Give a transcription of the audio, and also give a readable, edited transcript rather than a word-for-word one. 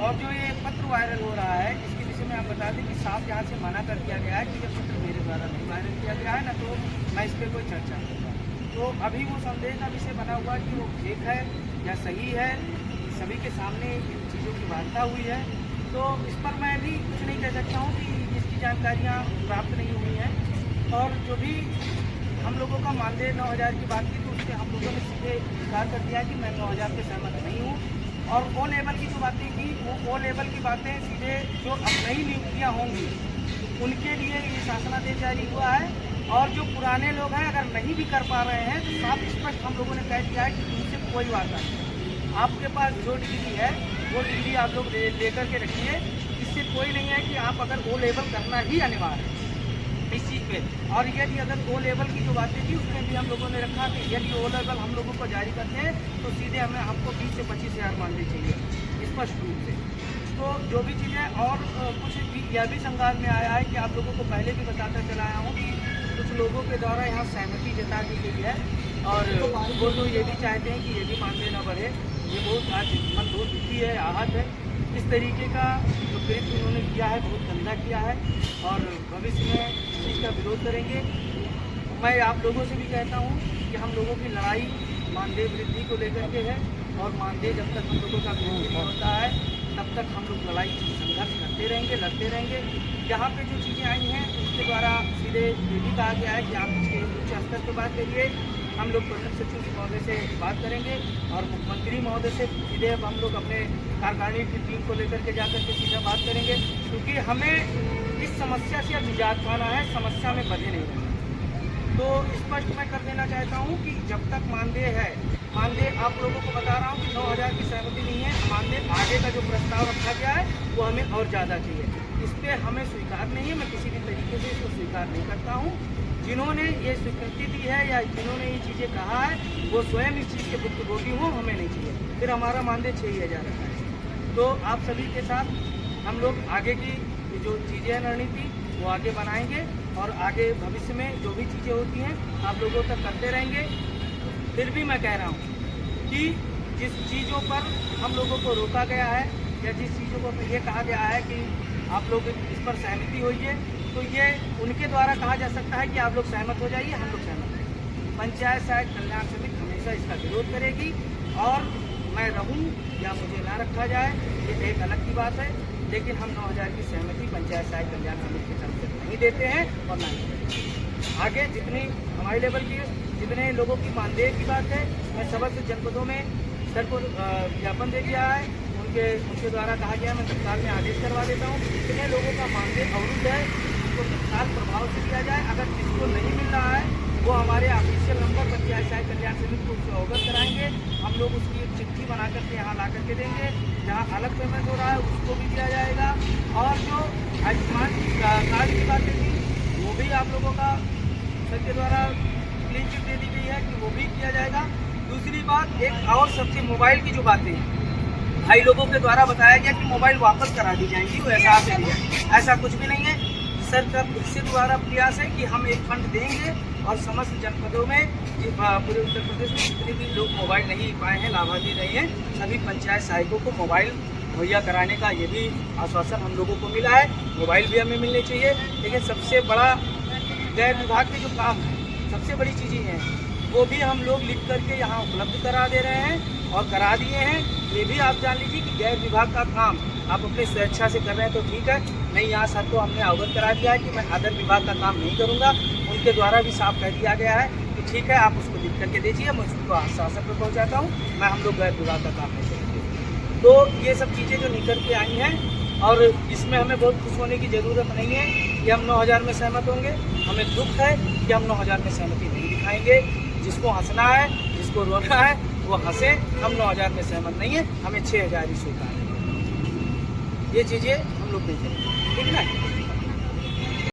और जो ये पत्र वायरल हो रहा है, इसके विषय में आप बता दें कि साफ यहाँ से मना कर दिया गया है कि ये पत्र मेरे द्वारा नहीं वायरल किया गया है, ना तो मैं इस पर कोई चर्चा करूँगा। तो अभी वो संदेह का विषय बना हुआ कि वो फेक है या सही है, सभी के सामने इन चीज़ों की वार्ता हुई है। तो इस पर मैं भी कुछ नहीं कह सकता हूँ कि इसकी जानकारियाँ प्राप्त नहीं हुई हैं। और जो भी हम लोगों का मानदेय 9,000 की बात की, तो उससे हम लोगों ने सीधे इनकार कर दिया कि मैं 9,000 पे सहमत नहीं हूँ। और ओ लेवल की जो बातें की, वो ओ लेवल की बातें सीधे जो अब नई नियुक्तियाँ होंगी उनके लिए ये शासनादेश जारी हुआ है। और जो पुराने लोग हैं अगर नहीं भी कर पा रहे हैं तो साफ स्पष्ट हम लोगों ने कह दिया है कि उनसे कोई वादा नहीं। आपके पास जो डिग्री है वो डिग्री आप लोग लेकर के रखिए। इससे कोई नहीं है कि आप अगर ओ लेवल करना ही अनिवार्य है इस चीज़ पे। और यदि अगर ओ लेवल की जो बातें थी उसमें भी हम लोगों ने रखा कि यदि ओ लेवल हम लोगों को जारी करते हैं तो सीधे हमें हमको 20 से 25,000 मानदेय चाहिए स्पष्ट रूप से। तो जो भी चीज़ें और कुछ भी यह भी संज्ञान में आया है कि आप लोगों को पहले भी बताता चला आया हूँ कि कुछ लोगों के द्वारा यहाँ सहमति जता दी गई है और वो तो ये भी चाहते हैं कि ये भी मानदेय न बढ़े। ये बहुत आज मन बहुत दुखी है, आहत है। इस तरीके का जो कृत्य उन्होंने किया है बहुत गंदा किया है और भविष्य में इस चीज़ का विरोध करेंगे। मैं आप लोगों से भी कहता हूँ कि हम लोगों की लड़ाई मानदेय वृद्धि को लेकर के है और मानदेय जब तक हम लोगों का वृद्धि नहीं होता है तब तक हम लोग लड़ाई संघर्ष करते रहेंगे, लड़ते रहेंगे। यहाँ पे जो चीज़ें आई हैं उसके द्वारा सीधे ये भी कहा गया है कि आप इसके उच्च स्तर पर बात करिए। हम लोग प्रमुख सचिव महोदय से बात करेंगे और मुख्यमंत्री महोदय से सीधे अब हम लोग अपने कार्यकारिणी की टीम को लेकर के जाकर के सीधा बात करेंगे, क्योंकि हमें इस समस्या से अब निजात पाना है, समस्या में बंधे नहीं रहना। तो स्पष्ट मैं कर देना चाहता हूँ कि जब तक मानदेय है, मानदेय आप लोगों को बता रहा हूँ कि 9,000 की सहमति नहीं है। मानदेय आगे का जो प्रस्ताव रखा गया है वो हमें और ज़्यादा चाहिए, इस पर हमें स्वीकार नहीं है। मैं किसी भी तरीके से इसको स्वीकार नहीं करता हूँ। जिन्होंने ये स्वीकृति दी है या जिन्होंने ये चीज़ें कहा है वो स्वयं इस चीज़ के भुक्तभोगी हों, हमें नहीं चाहिए। फिर हमारा मानदेय 6,000 रखा है। तो आप सभी के साथ हम लोग आगे की जो चीज़ें हैं रणनीति वो आगे बनाएंगे और आगे भविष्य में जो भी चीज़ें होती हैं आप लोगों तक करते रहेंगे। फिर भी मैं कह रहा हूँ कि जिस चीज़ों पर हम लोगों को रोका गया है या जिस चीज़ों को ये कहा गया है कि आप लोग इस पर सहमति होइए, तो ये उनके द्वारा कहा जा सकता है कि आप लोग सहमत हो जाइए, हम लोग सहमत हैं। पंचायत सहायक कल्याण समिति हमेशा इसका विरोध करेगी और मैं रहूं या मुझे ना रखा जाए ये एक अलग की बात है, लेकिन हम 9,000 की सहमति पंचायत सहायक कल्याण समिति की तरफ से नहीं देते हैं और ना ही देते। आगे जितनी हमारे लेवल की जितने लोगों की मानदेय की बात है, मैं समस्त जनपदों में सर को ज्ञापन दे दिया है। उनके द्वारा कहा गया मैं तत्काल में आदेश करवा देता हूँ। जितने लोगों का मानदेय अवरुद्ध है उसको तत्काल प्रभाव से दिया जाए। अगर जिसको नहीं मिल रहा है वो हमारे ऑफिशियल नंबर पंचायत सहायक कल्याण समिति को उससे अवगत कराएंगे। हम लोग उसकी एक चिट्ठी बना करके यहाँ ला करके देंगे। जहाँ अलग पेमेंट हो रहा है उसको भी दिया जाएगा। और जो आयुष्मान कार्ड की बातें थी वो भी आप लोगों का सर के द्वारा क्लीन चिट दे दी गई है कि वो भी किया जाएगा। दूसरी बात एक और सबसे मोबाइल की जो बातें हैं भाई लोगों के द्वारा बताया गया कि मोबाइल वापस करा दी जाएंगी, वो ऐसा कुछ भी नहीं है। सर का इससे द्वारा प्रयास है कि हम एक फंड देंगे और समस्त जनपदों में पूरे उत्तर प्रदेश में जितने भी लोग मोबाइल नहीं पाए हैं लाभार्थी रहे हैं सभी पंचायत सहायकों को मोबाइल मुहैया कराने का ये भी आश्वासन हम लोगों को मिला है। मोबाइल भी हमें मिलने चाहिए, लेकिन सबसे बड़ा गैर विभाग के जो काम है सबसे बड़ी चीज़ें हैं वो भी हम लोग लिख करके यहाँ उपलब्ध करा दे रहे हैं और करा दिए हैं। ये भी आप जान लीजिए कि गैर विभाग का काम आप अपनी स्वेच्छा से कर रहे हैं तो ठीक है, नहीं यहाँ सर को हमने अवगत करा दिया है कि मैं अदर विभाग का काम नहीं करूँगा। उनके द्वारा भी साफ कह दिया गया है कि ठीक है आप उसको लिख करके दीजिए, मैं उसको शासन पर पहुँचाता हूँ, मैं हम लोग गैर विभाग का काम नहीं करेंगे। तो ये सब चीज़ें जो निकल के आई हैं और इसमें हमें बहुत खुश होने की ज़रूरत नहीं है कि हम 9,000 में सहमत होंगे। हमें दुख है कि हम 9,000 में सहमति नहीं दिखाएंगे। जिसको हंसना है जिसको रोना है वो हंसे, हम 9,000 में सहमत नहीं है, हमें 6,000 ही स्वीकार है। ये चीज़ें हम लोग देखेंगे, ठीक है ना।